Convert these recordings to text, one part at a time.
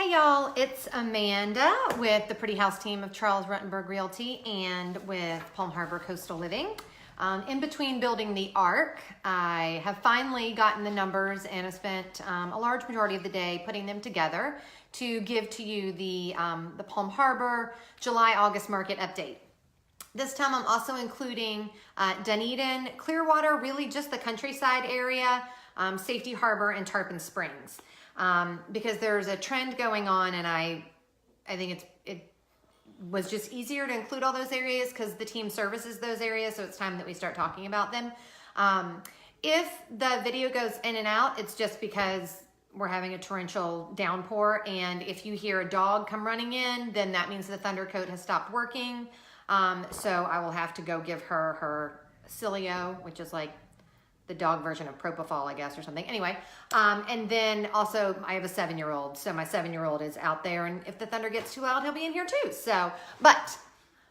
Hey y'all, it's Amanda with the Pretty House team of Charles Rutenberg Realty and with Palm Harbor Coastal Living. In between building the ARC, I have finally gotten the numbers and have spent a large majority of the day putting them together to give to you the Palm Harbor July-August market update. This time I'm also including Dunedin, Clearwater, really just the countryside area, Safety Harbor, and Tarpon Springs. Because there's a trend going on, and I think it was just easier to include all those areas because the team services those areas, so it's time that we start talking about them. If the video goes in and out, it's just because we're having a torrential downpour, and if you hear a dog come running in, then that means the Thunder Coat has stopped working. So I will have to go give her Cilio, which is like the dog version of propofol, I guess, or something. Anyway, and then also I have a 7-year-old, so my 7-year-old is out there, and if the thunder gets too loud, he'll be in here too. So, but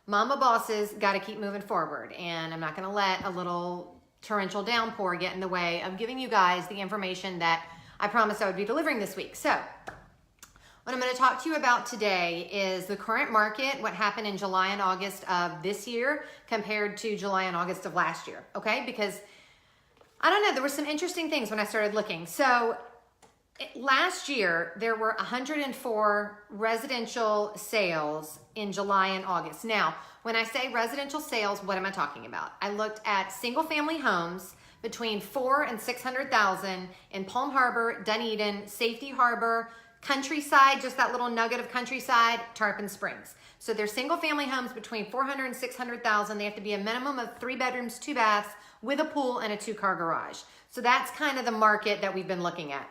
Mama Bosses got to keep moving forward, and I'm not going to let a little torrential downpour get in the way of giving you guys the information that I promised I would be delivering this week. So, what I'm going to talk to you about today is the current market, what happened in July and August of this year compared to July and August of last year, okay? Because I don't know, there were some interesting things when I started looking. So last year, there were 104 residential sales in July and August. Now, when I say residential sales, what am I talking about? I looked at single family homes between 400,000 and 600,000 in Palm Harbor, Dunedin, Safety Harbor, Countryside, just that little nugget of countryside, Tarpon Springs. So they're single family homes between 400,000 and 600,000. They have to be a minimum of 3 bedrooms, 2 baths, with a pool and a 2-car garage. So that's kind of the market that we've been looking at.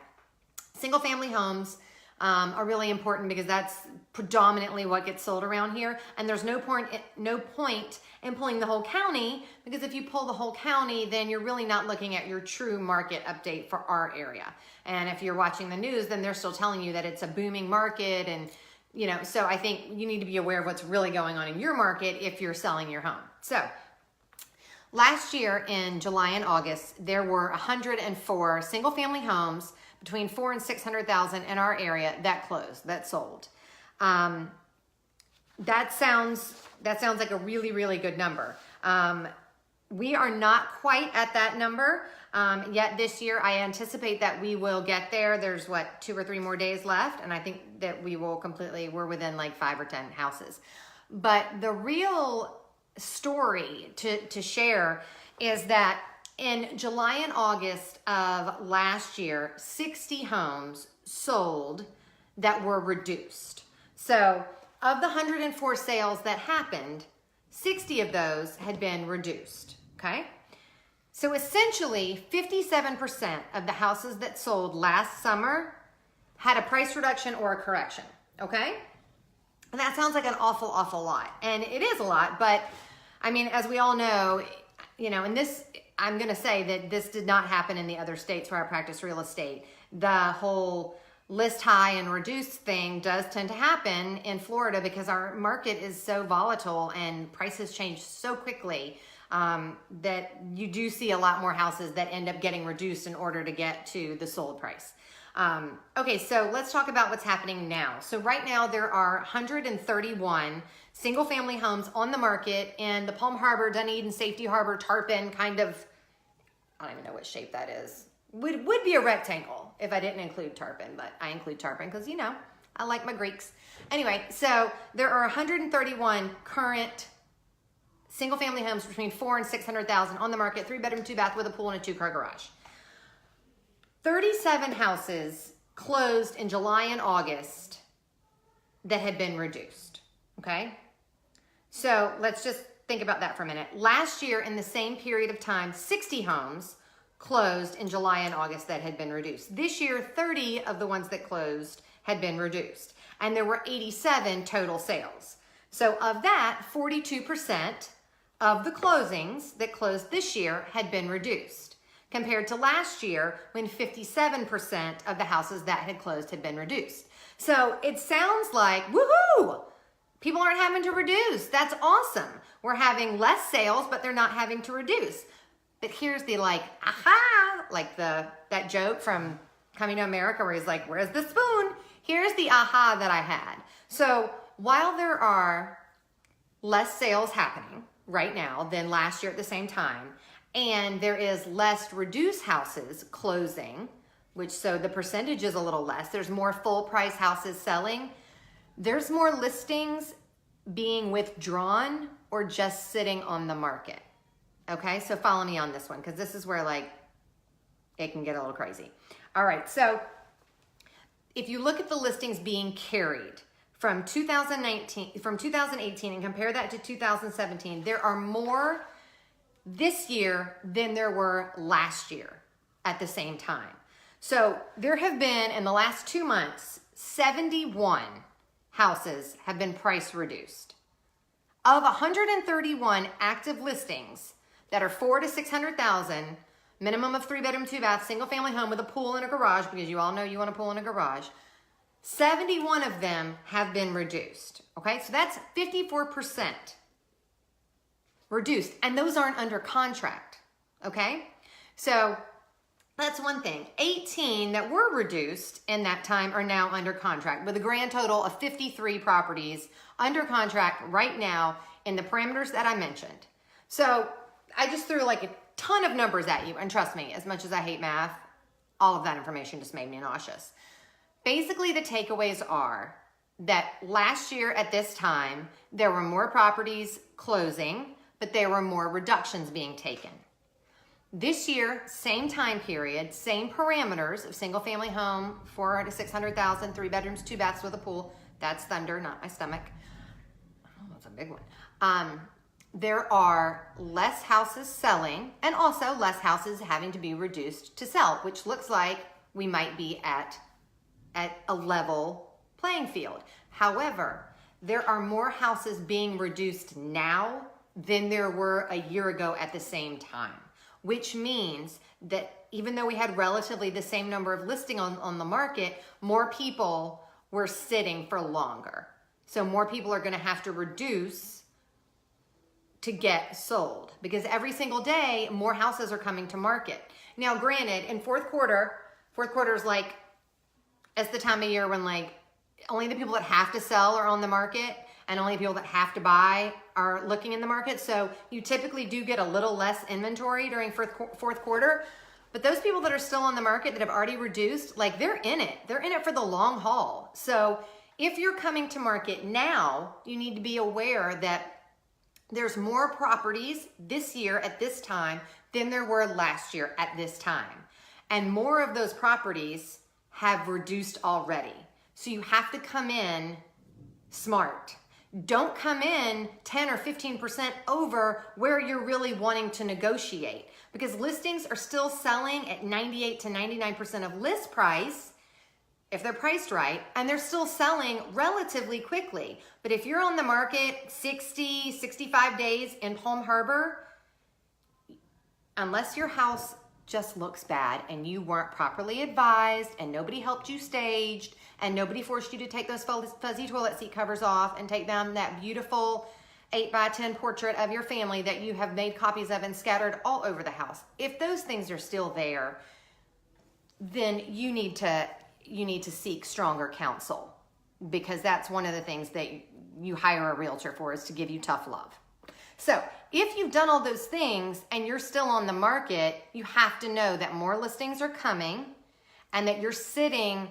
Single family homes are really important because that's predominantly what gets sold around here. And there's no point in pulling the whole county, because if you pull the whole county, then you're really not looking at your true market update for our area. And if you're watching the news, then they're still telling you that it's a booming market, and you know, so I think you need to be aware of what's really going on in your market if you're selling your home. So last year in July and August, there were 104 single family homes between 400,000 and 600,000 in our area that closed, that sold. That sounds like a really, really good number. We are not quite at that number yet this year. I anticipate that we will get there. There's 2 or 3 more days left, and I think that we're within like 5 or 10 houses. But the real story to share is that in July and August of last year, 60 homes sold that were reduced. So of the 104 sales that happened, 60 of those had been reduced, okay? So essentially, 57% of the houses that sold last summer had a price reduction or a correction, okay? And that sounds like an awful, awful lot. And it is a lot, but I mean, as we all know, you know, and this, I'm going to say that this did not happen in the other states where I practice real estate. The whole list high and reduce thing does tend to happen in Florida because our market is so volatile and prices change so quickly that you do see a lot more houses that end up getting reduced in order to get to the sold price. Okay, so let's talk about what's happening now. So right now there are 131 single family homes on the market in the Palm Harbor, Dunedin, Safety Harbor, Tarpon, kind of, I don't even know what shape that is. Would be a rectangle if I didn't include Tarpon, but I include Tarpon because, you know, I like my Greeks. Anyway, so there are 131 current single family homes between 400,000 and 600,000 on the market, 3 bedroom, 2 bath with a pool and a 2-car garage. 37 houses closed in July and August that had been reduced, okay? So let's just think about that for a minute. Last year, in the same period of time, 60 homes closed in July and August that had been reduced. This year, 30 of the ones that closed had been reduced, and there were 87 total sales. So of that, 42% of the closings that closed this year had been reduced, compared to last year when 57% of the houses that had closed had been reduced. So it sounds like, woohoo! People aren't having to reduce. That's awesome. We're having less sales, but they're not having to reduce. But here's the like, aha, like that joke from Coming to America where he's like, where's the spoon? Here's the aha that I had. So while there are less sales happening right now than last year at the same time, and there is less reduced houses closing, which so the percentage is a little less, there's more full price houses selling, there's more listings being withdrawn or just sitting on the market. Okay, so follow me on this one, because this is where like it can get a little crazy. All right, so if you look at the listings being carried from 2018 and compare that to 2017, there are more this year than there were last year at the same time. So there have been, in the last 2 months, 71 houses have been price reduced. Of 131 active listings that are 400 to 600,000, minimum of 3 bedroom, 2 bath, single family home with a pool and a garage, because you all know you want a pool and a garage, 71 of them have been reduced. Okay, so that's 54% reduced, and those aren't under contract. Okay, so that's one thing. 18 that were reduced in that time are now under contract, with a grand total of 53 properties under contract right now in the parameters that I mentioned. So I just threw like a ton of numbers at you, and trust me, as much as I hate math, all of that information just made me nauseous. Basically, the takeaways are that last year at this time, there were more properties closing, but there were more reductions being taken. This year, same time period, same parameters of single family home, 400 to 600,000, 3 bedrooms, 2 baths with a pool. That's thunder, not my stomach. Oh, that's a big one. There are less houses selling, and also less houses having to be reduced to sell, which looks like we might be at a level playing field. However, there are more houses being reduced now than there were a year ago at the same time, which means that even though we had relatively the same number of listings on the market, more people were sitting for longer. So more people are going to have to reduce to get sold, because every single day more houses are coming to market. Now, granted, in fourth quarter is like, it's the time of year when like only the people that have to sell are on the market, and only people that have to buy are looking in the market. So you typically do get a little less inventory during fourth quarter. But those people that are still on the market that have already reduced, like they're in it. They're in it for the long haul. So if you're coming to market now, you need to be aware that there's more properties this year at this time than there were last year at this time. And more of those properties have reduced already. So you have to come in smart. Don't come in 10 or 15% over where you're really wanting to negotiate, because listings are still selling at 98 to 99% of list price if they're priced right, and they're still selling relatively quickly. But if you're on the market 60, 65 days in Palm Harbor, unless your house just looks bad and you weren't properly advised and nobody helped you staged and nobody forced you to take those fuzzy toilet seat covers off and take down that beautiful 8x10 portrait of your family that you have made copies of and scattered all over the house, if those things are still there, then you need to seek stronger counsel, because that's one of the things that you hire a realtor for, is to give you tough love. So if you've done all those things and you're still on the market, you have to know that more listings are coming and that you're sitting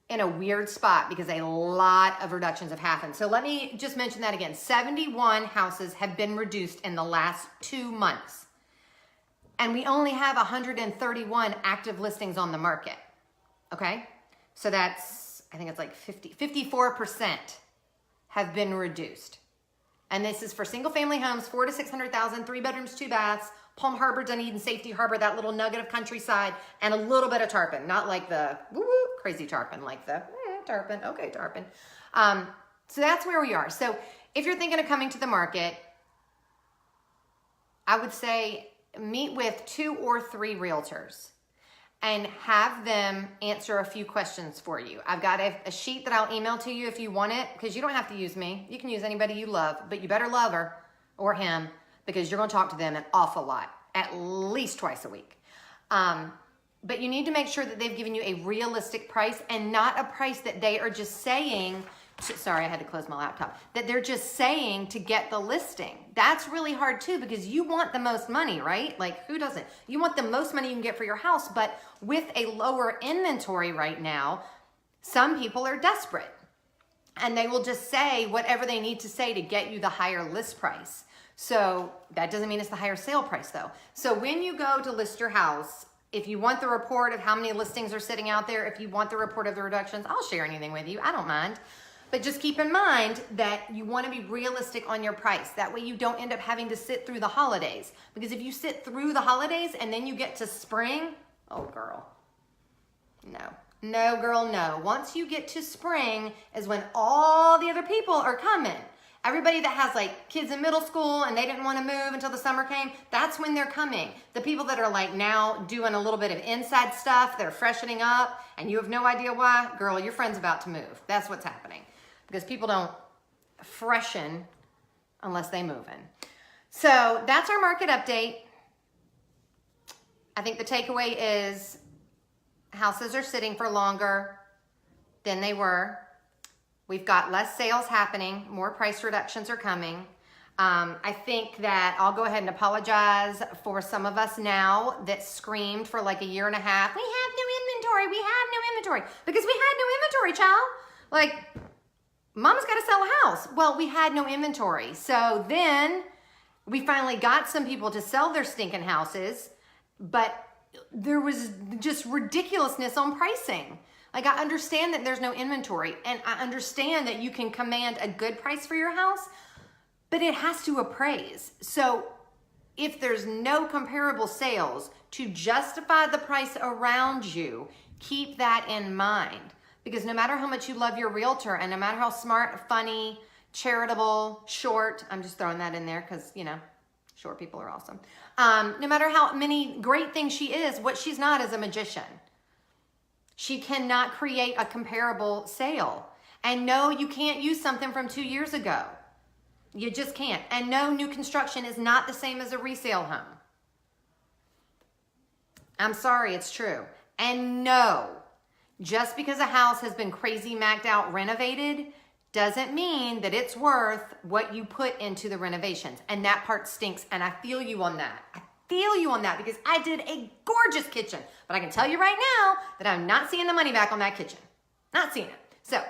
in a weird spot because a lot of reductions have happened. So let me just mention that again. 71 houses have been reduced in the last 2 months. And we only have 131 active listings on the market. Okay? So that's, I think it's like 54% have been reduced. And this is for single family homes, 400 to 600,000, 3 bedrooms, 2 baths, Palm Harbor, Dunedin, Safety Harbor, that little nugget of countryside, and a little bit of Tarpon, not like the woo-woo crazy Tarpon, like the Tarpon, okay, Tarpon. So that's where we are. So if you're thinking of coming to the market, I would say meet with 2 or 3 realtors and have them answer a few questions for you. I've got a sheet that I'll email to you if you want it, because you don't have to use me. You can use anybody you love, but you better love her or him, because you're going to talk to them an awful lot, at least twice a week. but you need to make sure that they've given you a realistic price and not a price that they are just saying, sorry, I had to close my laptop, that they're just saying to get the listing. That's really hard too, because you want the most money, right? Like, who doesn't? You want the most money you can get for your house, but with a lower inventory right now, some people are desperate and they will just say whatever they need to say to get you the higher list price. So that doesn't mean it's the higher sale price though. So when you go to list your house, if you want the report of how many listings are sitting out there, if you want the report of the reductions, I'll share anything with you. I don't mind. But just keep in mind that you want to be realistic on your price. That way you don't end up having to sit through the holidays. Because if you sit through the holidays and then you get to spring, oh girl, no. No, girl, no. Once you get to spring is when all the other people are coming. Everybody that has like kids in middle school and they didn't want to move until the summer came, that's when they're coming. The people that are like now doing a little bit of inside stuff, they're freshening up and you have no idea why, girl, your friend's about to move. That's what's happening. Because people don't freshen unless they move in. So that's our market update. I think the takeaway is houses are sitting for longer than they were. We've got less sales happening. More price reductions are coming. I think that I'll go ahead and apologize for some of us now that screamed for like a year and a half, we have no inventory, we have no inventory. Because we had no inventory, child. Like, Mama's got to sell a house. Well, we had no inventory. So then we finally got some people to sell their stinking houses, but there was just ridiculousness on pricing. Like, I understand that there's no inventory and I understand that you can command a good price for your house, but it has to appraise. So if there's no comparable sales to justify the price around you, keep that in mind. Because no matter how much you love your realtor and no matter how smart, funny, charitable, short, I'm just throwing that in there because, you know, short people are awesome. No matter how many great things she is, what she's not is a magician. She cannot create a comparable sale. And no, you can't use something from 2 years ago. You just can't. And no, new construction is not the same as a resale home. I'm sorry, it's true. And no, just because a house has been crazy macked out renovated doesn't mean that it's worth what you put into the renovations. And that part stinks. And I feel you on that. I feel you on that because I did a gorgeous kitchen. But I can tell you right now that I'm not seeing the money back on that kitchen. Not seeing it. So,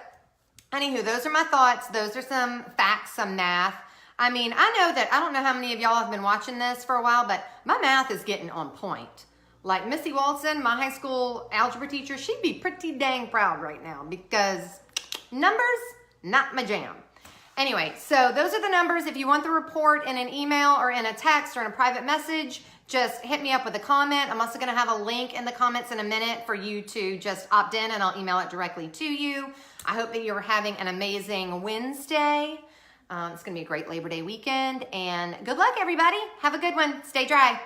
anywho, those are my thoughts. Those are some facts, some math. I mean, I know that, I don't know how many of y'all have been watching this for a while, but my math is getting on point. Like Missy Walton, my high school algebra teacher, she'd be pretty dang proud right now because numbers, not my jam. Anyway, so those are the numbers. If you want the report in an email or in a text or in a private message, just hit me up with a comment. I'm also going to have a link in the comments in a minute for you to just opt in and I'll email it directly to you. I hope that you're having an amazing Wednesday. It's going to be a great Labor Day weekend and good luck everybody. Have a good one. Stay dry.